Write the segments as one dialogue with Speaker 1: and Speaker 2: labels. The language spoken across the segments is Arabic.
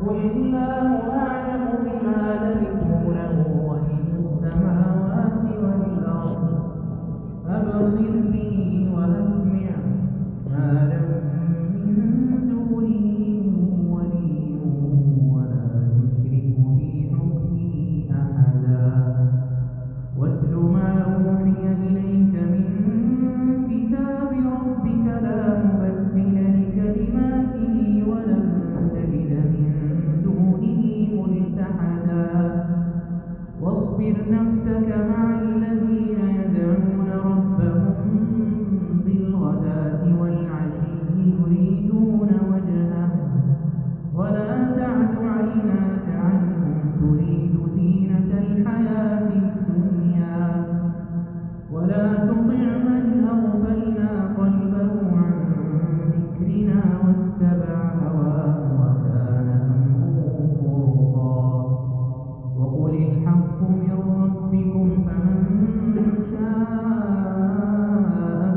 Speaker 1: قل الله أعلم بما لبثوا له غيب السماوات والأرض أبصر به وأسمع ما لهم من دونه ولي ولا يشرك في حكمه أحدا واتل ما أوحي إليك من كتاب ربك لا مبدل لكلماته ولن تجد من دونه ملتحدا واصبر نفسك مع الذين يدعون ربهم بالغداة والعشي يريدون وجهه ولا تعد عيناك عنهم تريد زينة الحياة الدنيا ولا تطع من أغفلنا قلبه عن ذكرنا واتبع هواه وكان أمره فرطا وقل الحق من ربكم فمن شاء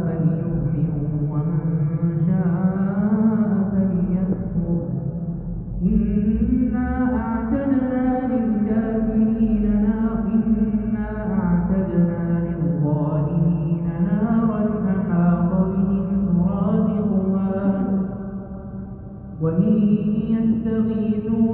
Speaker 1: فليؤمن ومن شاء فليكفر إنا أعتدنا للظالمين نارا أحاط بهم سرادقها وإن يستغيثوا